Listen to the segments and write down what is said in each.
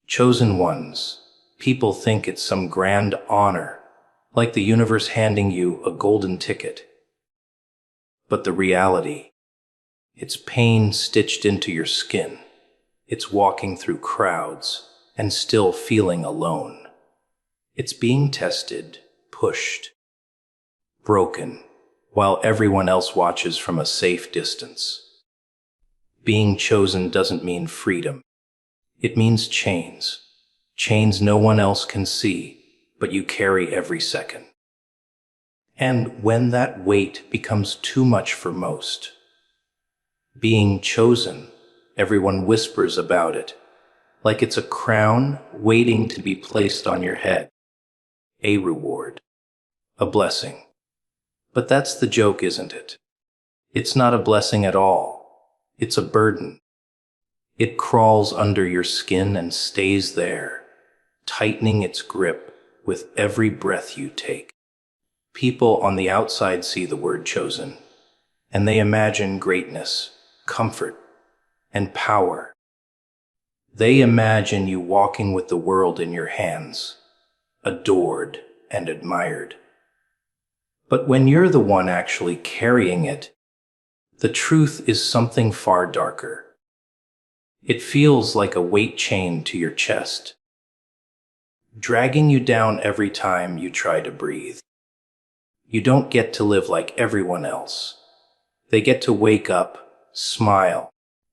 Chosen ones. People think it's some grand honor, like the universe handing you a golden ticket. But the reality, it's pain stitched into your skin. It's walking through crowds and still feeling alone. It's being tested, pushed, broken, while everyone else watches from a safe distance. Being chosen doesn't mean freedom. It means chains. Chains no one else can see, but you carry every second. And when that weight becomes too much for most, being chosen, everyone whispers about it, like it's a crown waiting to be placed on your head. A reward. A blessing. But that's the joke, isn't it? It's not a blessing at all. It's a burden. It crawls under your skin and stays there, tightening its grip with every breath you take. People on the outside see the word chosen, and they imagine greatness, comfort, and power. They imagine you walking with the world in your hands, adored and admired. But when you're the one actually carrying it, the truth is something far darker. It feels like a weight chain to your chest, dragging you down every time you try to breathe. You don't get to live like everyone else. They get to wake up, smile,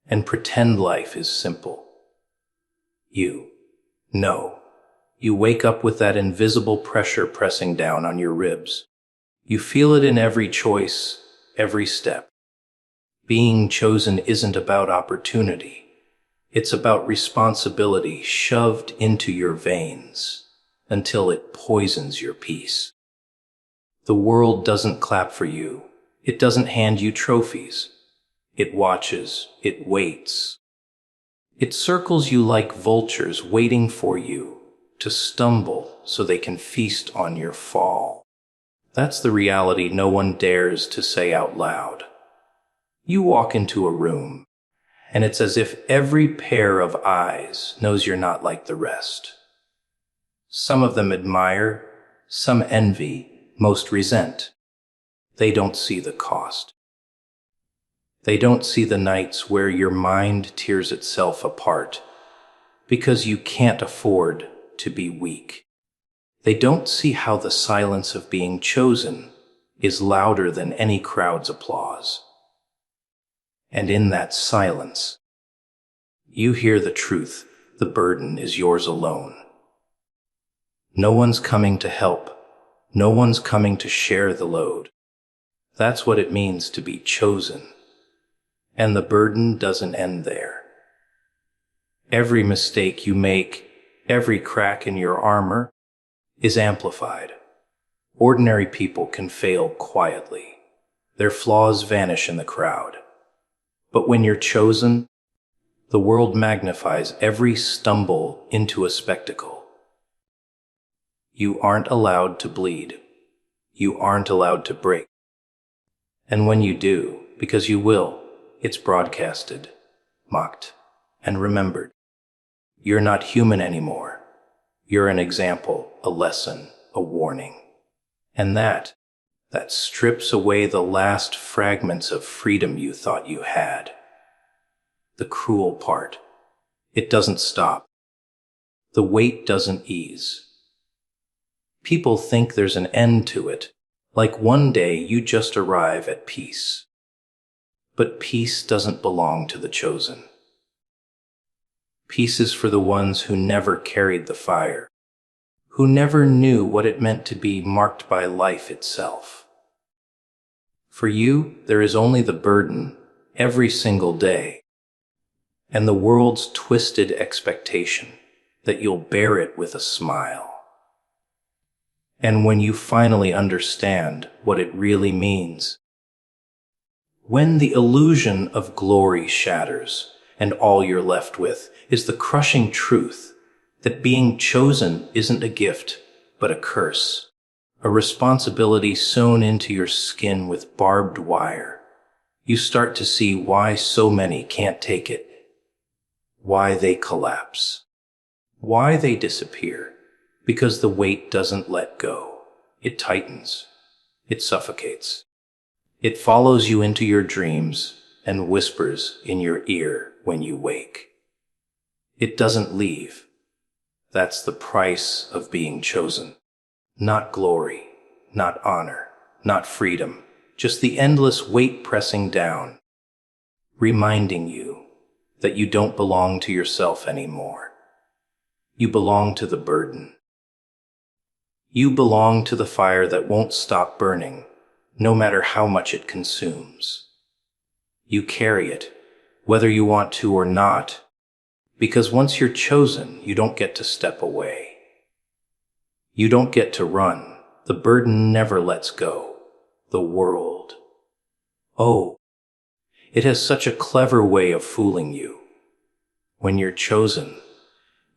and pretend life is simple. No. You wake up with that invisible pressure pressing down on your ribs. You feel it in every choice, every step. Being chosen isn't about opportunity. It's about responsibility shoved into your veins until it poisons your peace. The world doesn't clap for you. It doesn't hand you trophies. It watches. It waits. It circles you like vultures waiting for you to stumble so they can feast on your fall. That's the reality no one dares to say out loud. You walk into a room, and it's as if every pair of eyes knows you're not like the rest. Some of them admire, some envy, most resent. They don't see the cost. They don't see the nights where your mind tears itself apart because you can't afford to be weak. They don't see how the silence of being chosen is louder than any crowd's applause. And in that silence, you hear the truth. The burden is yours alone. No one's coming to help. No one's coming to share the load. That's what it means to be chosen. And the burden doesn't end there. Every mistake you make, every crack in your armor, is amplified. Ordinary people can fail quietly. Their flaws vanish in the crowd. But when you're chosen, the world magnifies every stumble into a spectacle. You aren't allowed to bleed. You aren't allowed to break. And when you do, because you will, it's broadcasted, mocked, and remembered. You're not human anymore. You're an example, a lesson, a warning. And that strips away the last fragments of freedom you thought you had. The cruel part, it doesn't stop. The weight doesn't ease. People think there's an end to it, like one day you just arrive at peace. But peace doesn't belong to the chosen. Peace is for the ones who never carried the fire, who never knew what it meant to be marked by life itself. For you, there is only the burden every single day, and the world's twisted expectation that you'll bear it with a smile. And when you finally understand what it really means, when the illusion of glory shatters and all you're left with is the crushing truth that being chosen isn't a gift, but a curse, a responsibility sewn into your skin with barbed wire, you start to see why so many can't take it, why they collapse, Why they disappear? Because the weight doesn't let go. It tightens. It suffocates. It follows you into your dreams and whispers in your ear when you wake. It doesn't leave. That's the price of being chosen. Not glory, not honor, not freedom, just the endless weight pressing down, reminding you that you don't belong to yourself anymore. You belong to the burden. You belong to the fire that won't stop burning, no matter how much it consumes. You carry it, whether you want to or not, because once you're chosen, you don't get to step away. You don't get to run. The burden never lets go. The world. Oh, it has such a clever way of fooling you. When you're chosen,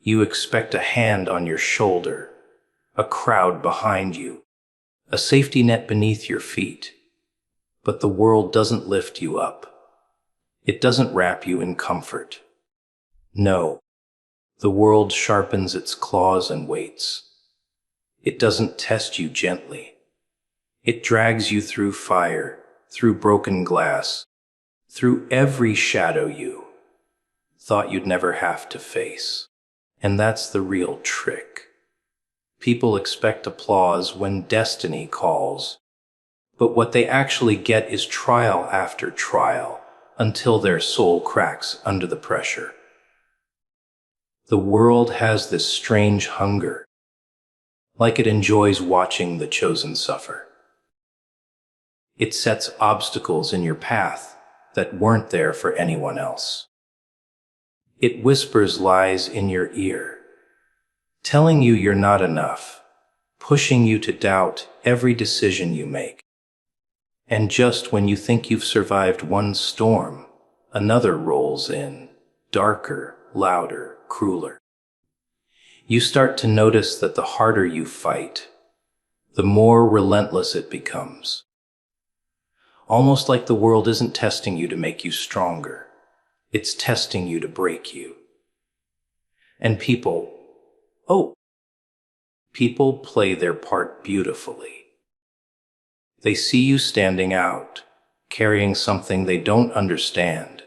you expect a hand on your shoulder, a crowd behind you, a safety net beneath your feet. But the world doesn't lift you up. It doesn't wrap you in comfort. No, the world sharpens its claws and waits. It doesn't test you gently. It drags you through fire, through broken glass, through every shadow you thought you'd never have to face. And that's the real trick. People expect applause when destiny calls, but what they actually get is trial after trial until their soul cracks under the pressure. The world has this strange hunger, like it enjoys watching the chosen suffer. It sets obstacles in your path that weren't there for anyone else. It whispers lies in your ear, telling you you're not enough, pushing you to doubt every decision you make. And just when you think you've survived one storm, another rolls in, darker, louder, crueler. You start to notice that the harder you fight, the more relentless it becomes. Almost like the world isn't testing you to make you stronger. It's testing you to break you. And people play their part beautifully. They see you standing out, carrying something they don't understand,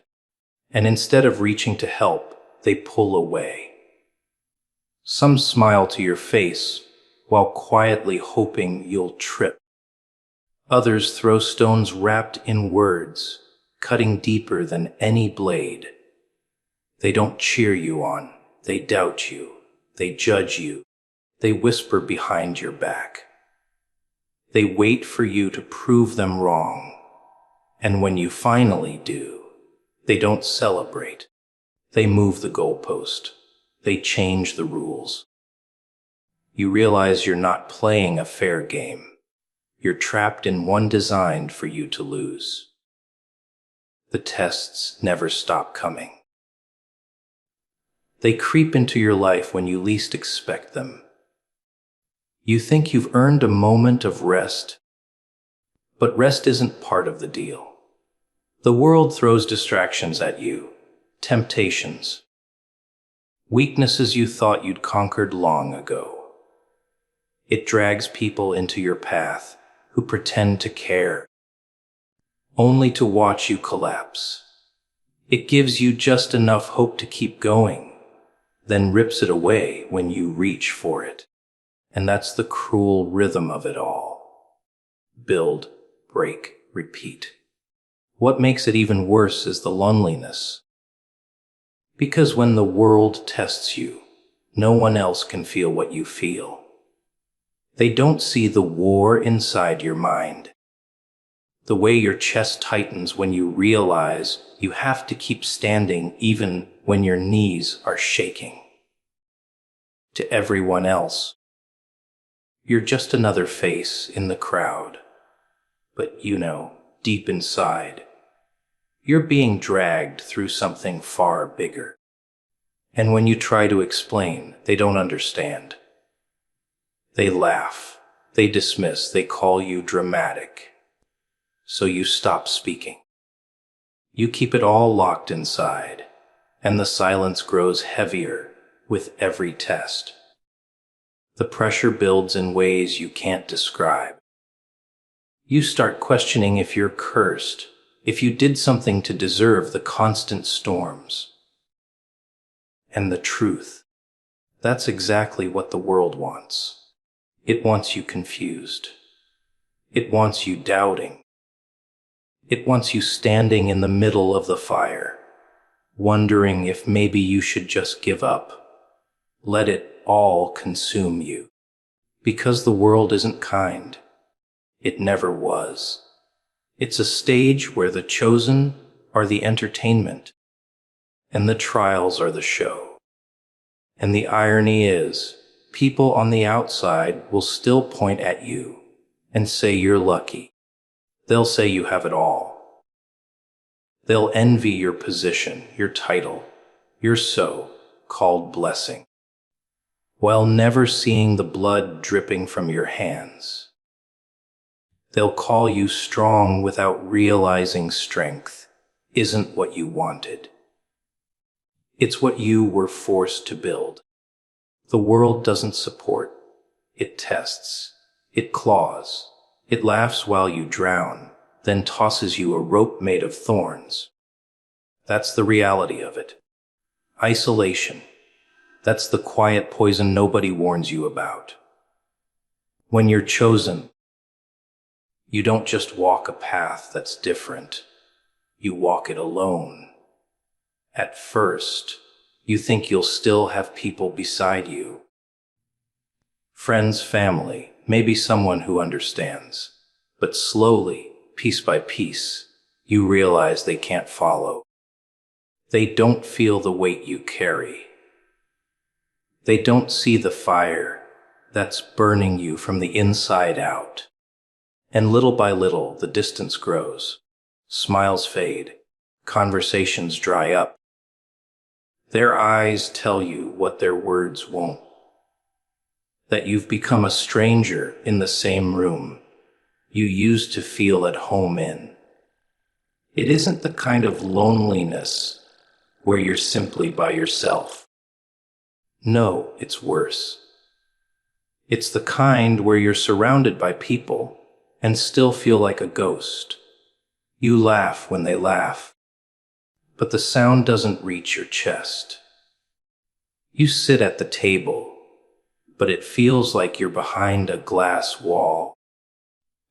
and instead of reaching to help, they pull away. Some smile to your face while quietly hoping you'll trip. Others throw stones wrapped in words, cutting deeper than any blade. They don't cheer you on, they doubt you, they judge you, they whisper behind your back. They wait for you to prove them wrong, and when you finally do, they don't celebrate. They move the goalpost. They change the rules. You realize you're not playing a fair game. You're trapped in one designed for you to lose. The tests never stop coming. They creep into your life when you least expect them. You think you've earned a moment of rest, but rest isn't part of the deal. The world throws distractions at you, temptations, weaknesses you thought you'd conquered long ago. It drags people into your path who pretend to care, only to watch you collapse. It gives you just enough hope to keep going, then rips it away when you reach for it. And that's the cruel rhythm of it all. Build, break, repeat. What makes it even worse is the loneliness. Because when the world tests you, no one else can feel what you feel. They don't see the war inside your mind. The way your chest tightens when you realize you have to keep standing even when your knees are shaking. To everyone else, you're just another face in the crowd. But deep inside, you're being dragged through something far bigger. And when you try to explain, they don't understand. They laugh, they dismiss, they call you dramatic. So you stop speaking. You keep it all locked inside, and the silence grows heavier with every test. The pressure builds in ways you can't describe. You start questioning if you're cursed, if you did something to deserve the constant storms. And the truth, that's exactly what the world wants. It wants you confused. It wants you doubting. It wants you standing in the middle of the fire, wondering if maybe you should just give up. Let it all consume you. Because the world isn't kind. It never was. It's a stage where the chosen are the entertainment, and the trials are the show. And the irony is, people on the outside will still point at you and say you're lucky. They'll say you have it all. They'll envy your position, your title, your so-called blessing, while never seeing the blood dripping from your hands. They'll call you strong without realizing strength isn't what you wanted. It's what you were forced to build. The world doesn't support. It tests. It claws. It laughs while you drown, then tosses you a rope made of thorns. That's the reality of it. Isolation. That's the quiet poison nobody warns you about. When you're chosen, you don't just walk a path that's different. You walk it alone. At first, you think you'll still have people beside you. Friends, family, maybe someone who understands. But slowly, piece by piece, you realize they can't follow. They don't feel the weight you carry. They don't see the fire that's burning you from the inside out. And little by little, the distance grows. Smiles fade. Conversations dry up. Their eyes tell you what their words won't. That you've become a stranger in the same room you used to feel at home in. It isn't the kind of loneliness where you're simply by yourself. No, it's worse. It's the kind where you're surrounded by people and still feel like a ghost. You laugh when they laugh, but the sound doesn't reach your chest. You sit at the table, but it feels like you're behind a glass wall,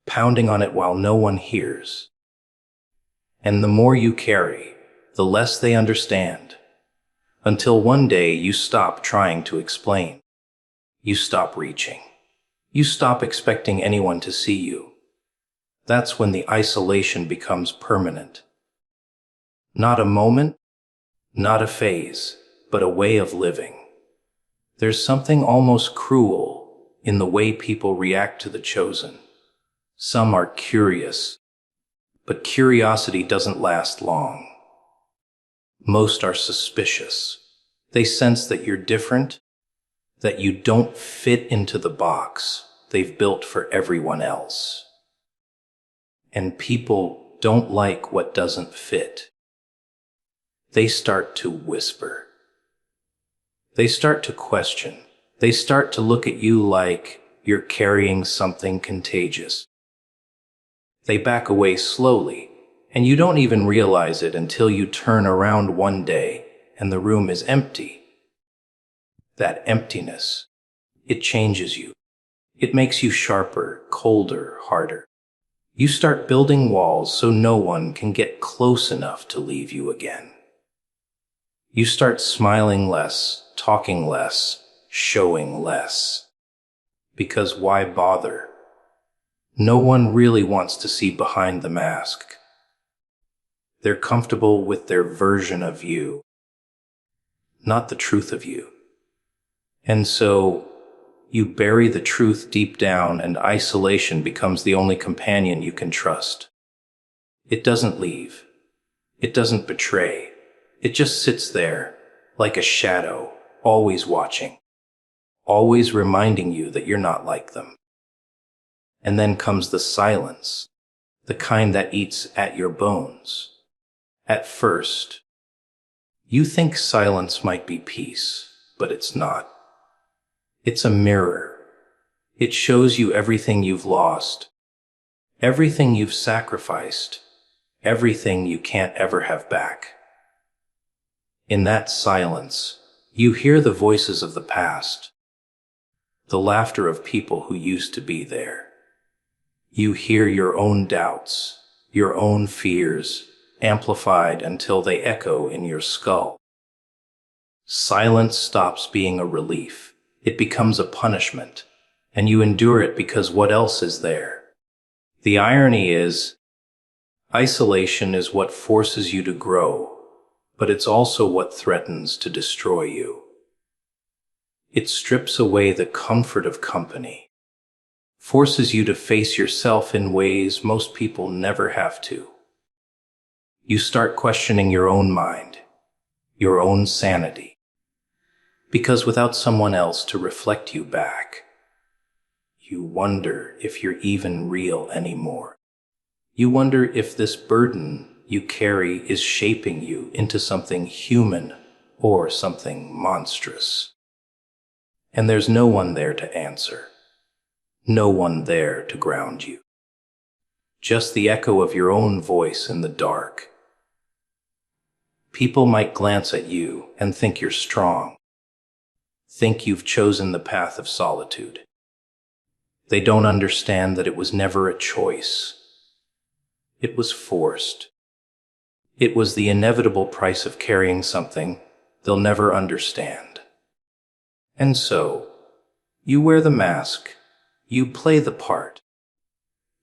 pounding on it while no one hears. And the more you carry, the less they understand, until one day you stop trying to explain. You stop reaching. You stop expecting anyone to see you. That's when the isolation becomes permanent. Not a moment, not a phase, but a way of living. There's something almost cruel in the way people react to the chosen. Some are curious, but curiosity doesn't last long. Most are suspicious. They sense that you're different, that you don't fit into the box they've built for everyone else. And people don't like what doesn't fit. They start to whisper. They start to question. They start to look at you like you're carrying something contagious. They back away slowly, and you don't even realize it until you turn around one day and the room is empty. That emptiness, it changes you. It makes you sharper, colder, harder. You start building walls so no one can get close enough to leave you again. You start smiling less, talking less, showing less. Because why bother? No one really wants to see behind the mask. They're comfortable with their version of you, not the truth of you. And so, you bury the truth deep down, and isolation becomes the only companion you can trust. It doesn't leave. It doesn't betray. It just sits there, like a shadow, always watching, always reminding you that you're not like them. And then comes the silence, the kind that eats at your bones. At first, you think silence might be peace, but it's not. It's a mirror. It shows you everything you've lost, everything you've sacrificed, everything you can't ever have back. In that silence, you hear the voices of the past, the laughter of people who used to be there. You hear your own doubts, your own fears, amplified until they echo in your skull. Silence stops being a relief. It becomes a punishment, and you endure it because what else is there? The irony is, isolation is what forces you to grow, but it's also what threatens to destroy you. It strips away the comfort of company, forces you to face yourself in ways most people never have to. You start questioning your own mind, your own sanity, because without someone else to reflect you back, you wonder if you're even real anymore. You wonder if this burden you carry is shaping you into something human or something monstrous. And there's no one there to answer, no one there to ground you. Just the echo of your own voice in the dark. People might glance at you and think you're strong, think you've chosen the path of solitude. They don't understand that it was never a choice. It was forced. It was the inevitable price of carrying something they'll never understand. And so, you wear the mask, you play the part.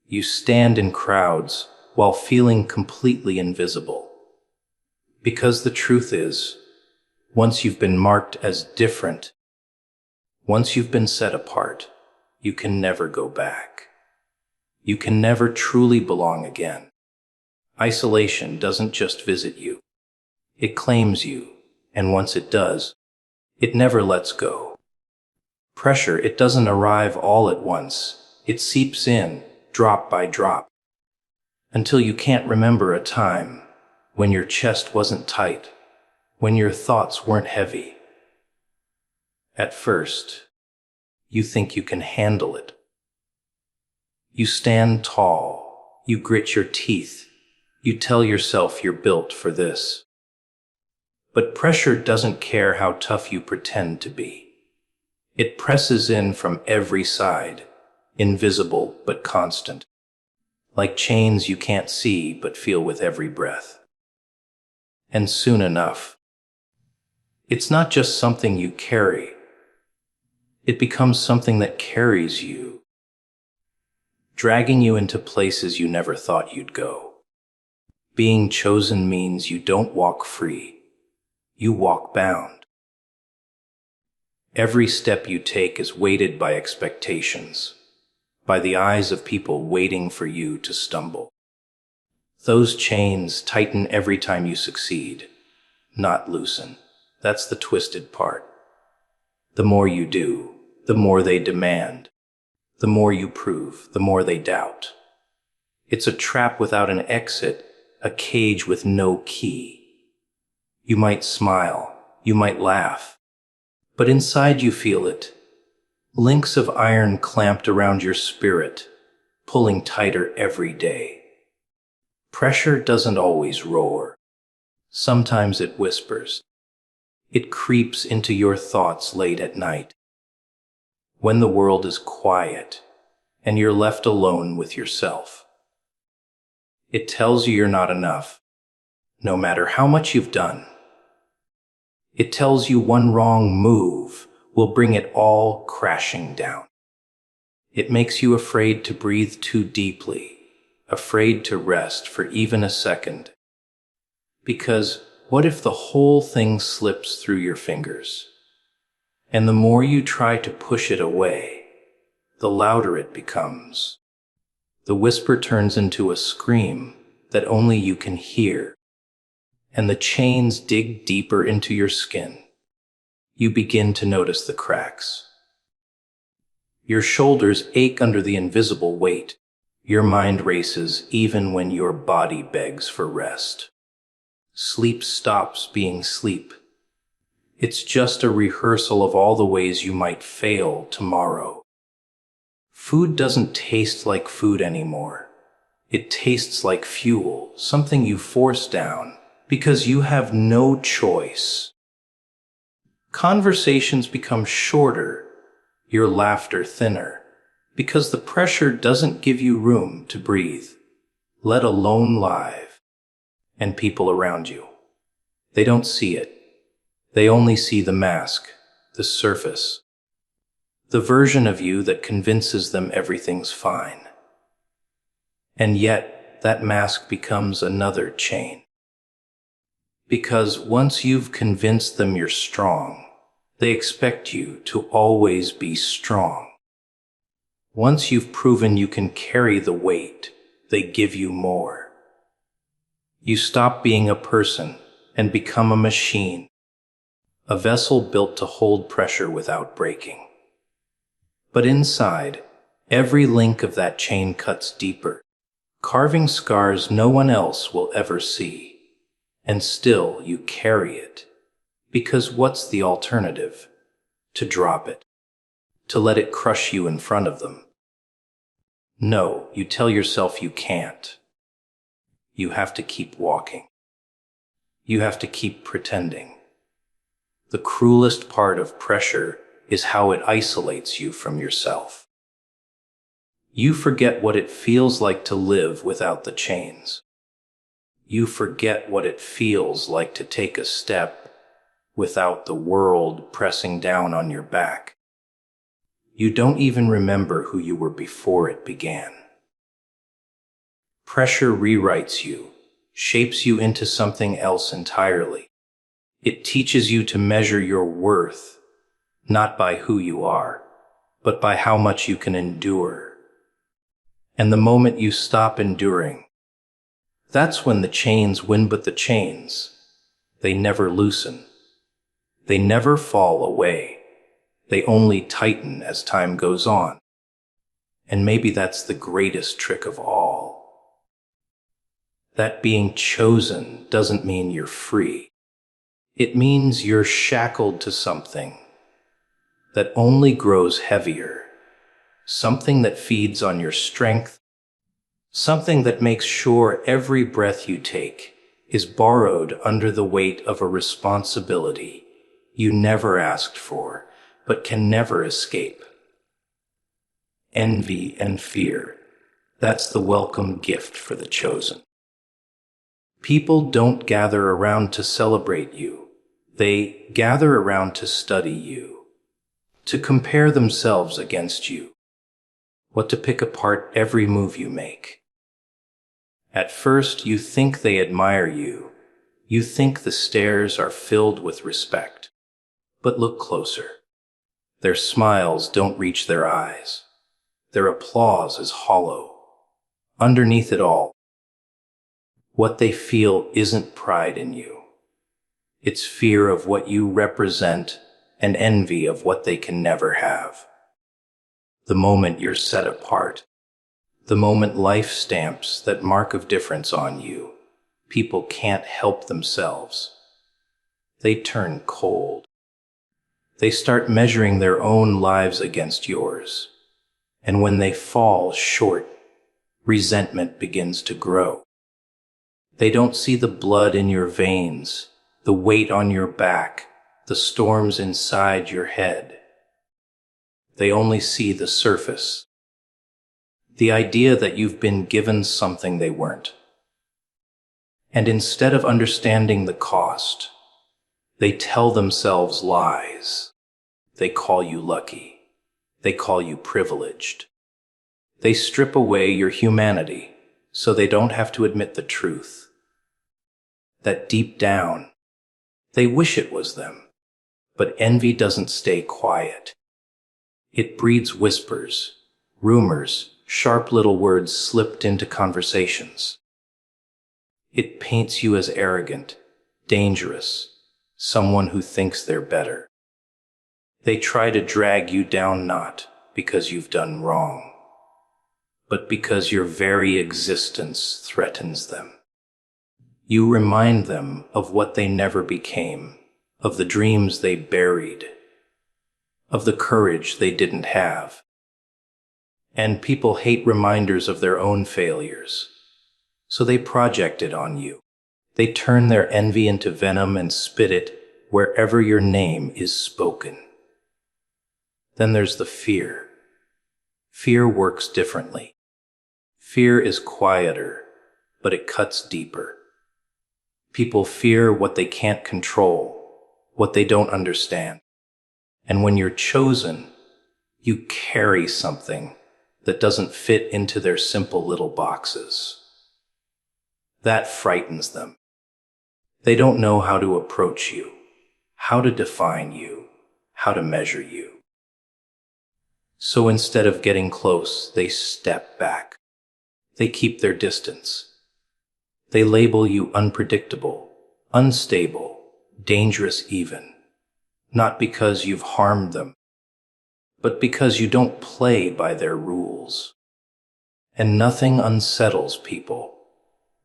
You stand in crowds while feeling completely invisible. Because the truth is, once you've been marked as different, once you've been set apart, you can never go back. You can never truly belong again. Isolation doesn't just visit you. It claims you, and once it does, it never lets go. Pressure, it doesn't arrive all at once. It seeps in, drop by drop, until you can't remember a time when your chest wasn't tight, when your thoughts weren't heavy. At first, you think you can handle it. You stand tall, you grit your teeth, you tell yourself you're built for this. But pressure doesn't care how tough you pretend to be. It presses in from every side, invisible but constant, like chains you can't see but feel with every breath. And soon enough, it's not just something you carry, it becomes something that carries you, dragging you into places you never thought you'd go. Being chosen means you don't walk free, you walk bound. Every step you take is weighted by expectations, by the eyes of people waiting for you to stumble. Those chains tighten every time you succeed, not loosen. That's the twisted part. The more you do, the more they demand. The more you prove, the more they doubt. It's a trap without an exit, a cage with no key. You might smile, you might laugh, but inside you feel it. Links of iron clamped around your spirit, pulling tighter every day. Pressure doesn't always roar. Sometimes it whispers. It creeps into your thoughts late at night, when the world is quiet and you're left alone with yourself. It tells you you're not enough, no matter how much you've done. It tells you one wrong move will bring it all crashing down. It makes you afraid to breathe too deeply, afraid to rest for even a second. Because what if the whole thing slips through your fingers? And the more you try to push it away, the louder it becomes. The whisper turns into a scream that only you can hear, and the chains dig deeper into your skin. You begin to notice the cracks. Your shoulders ache under the invisible weight. Your mind races even when your body begs for rest. Sleep stops being sleep. It's just a rehearsal of all the ways you might fail tomorrow. Food doesn't taste like food anymore. It tastes like fuel, something you force down because you have no choice. Conversations become shorter, your laughter thinner, because the pressure doesn't give you room to breathe, let alone live. And people around you, they don't see it. They only see the mask, the surface, the version of you that convinces them everything's fine. And yet, that mask becomes another chain. Because once you've convinced them you're strong, they expect you to always be strong. Once you've proven you can carry the weight, they give you more. You stop being a person and become a machine, a vessel built to hold pressure without breaking. But inside, every link of that chain cuts deeper, carving scars no one else will ever see. And still you carry it. Because what's the alternative? To drop it. To let it crush you in front of them. No, you tell yourself you can't. You have to keep walking. You have to keep pretending. The cruelest part of pressure is how it isolates you from yourself. You forget what it feels like to live without the chains. You forget what it feels like to take a step without the world pressing down on your back. You don't even remember who you were before it began. Pressure rewrites you, shapes you into something else entirely. It teaches you to measure your worth, not by who you are, but by how much you can endure. And the moment you stop enduring, that's when the chains win. But the chains, they never loosen. They never fall away. They only tighten as time goes on. And maybe that's the greatest trick of all. That being chosen doesn't mean you're free. It means you're shackled to something that only grows heavier, something that feeds on your strength, something that makes sure every breath you take is borrowed under the weight of a responsibility you never asked for, but can never escape. Envy and fear, that's the welcome gift for the chosen. People don't gather around to celebrate you. They gather around to study you, to compare themselves against you, what to pick apart every move you make. At first, you think they admire you. You think the stares are filled with respect. But look closer. Their smiles don't reach their eyes. Their applause is hollow. Underneath it all, what they feel isn't pride in you. It's fear of what you represent and envy of what they can never have. The moment you're set apart, the moment life stamps that mark of difference on you, people can't help themselves. They turn cold. They start measuring their own lives against yours. And when they fall short, resentment begins to grow. They don't see the blood in your veins, the weight on your back, the storms inside your head. They only see the surface. The idea that you've been given something they weren't. And instead of understanding the cost, they tell themselves lies. They call you lucky. They call you privileged. They strip away your humanity so they don't have to admit the truth. That deep down, they wish it was them. But envy doesn't stay quiet. It breeds whispers, rumors, sharp little words slipped into conversations. It paints you as arrogant, dangerous, someone who thinks they're better. They try to drag you down not because you've done wrong, but because your very existence threatens them. You remind them of what they never became, of the dreams they buried, of the courage they didn't have. And people hate reminders of their own failures, so they project it on you. They turn their envy into venom and spit it wherever your name is spoken. Then there's the fear. Fear works differently. Fear is quieter, but it cuts deeper. People fear what they can't control, what they don't understand. And when you're chosen, you carry something that doesn't fit into their simple little boxes. That frightens them. They don't know how to approach you, how to define you, how to measure you. So instead of getting close, they step back. They keep their distance. They label you unpredictable, unstable, dangerous even, not because you've harmed them, but because you don't play by their rules. And nothing unsettles people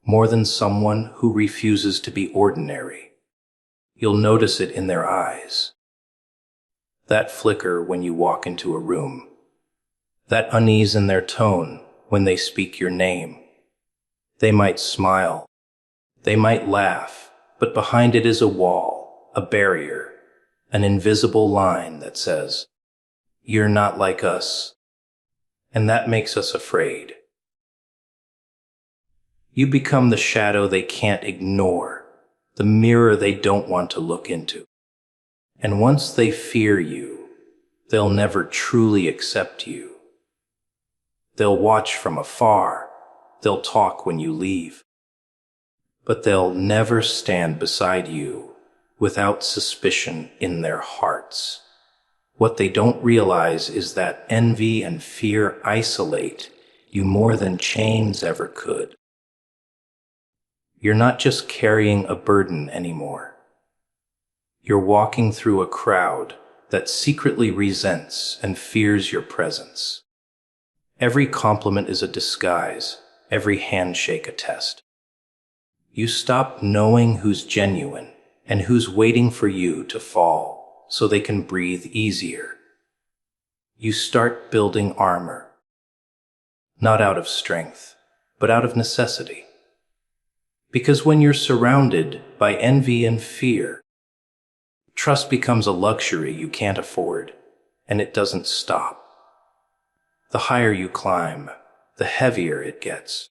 more than someone who refuses to be ordinary. You'll notice it in their eyes. That flicker when you walk into a room. That unease in their tone when they speak your name. They might smile. They might laugh, but behind it is a wall, a barrier, an invisible line that says, "You're not like us." And that makes us afraid. You become the shadow they can't ignore, the mirror they don't want to look into. And once they fear you, they'll never truly accept you. They'll watch from afar. They'll talk when you leave. But they'll never stand beside you without suspicion in their hearts. What they don't realize is that envy and fear isolate you more than chains ever could. You're not just carrying a burden anymore. You're walking through a crowd that secretly resents and fears your presence. Every compliment is a disguise, every handshake a test. You stop knowing who's genuine and who's waiting for you to fall so they can breathe easier. You start building armor, not out of strength, but out of necessity. Because when you're surrounded by envy and fear, trust becomes a luxury you can't afford, and it doesn't stop. The higher you climb, the heavier it gets.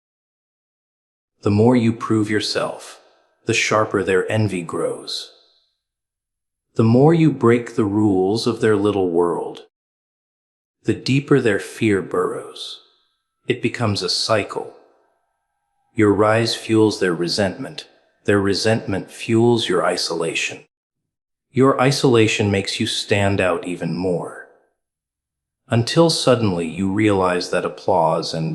The more you prove yourself, the sharper their envy grows. The more you break the rules of their little world, the deeper their fear burrows. It becomes a cycle. Your rise fuels their resentment fuels your isolation. Your isolation makes you stand out even more. Until suddenly you realize that applause and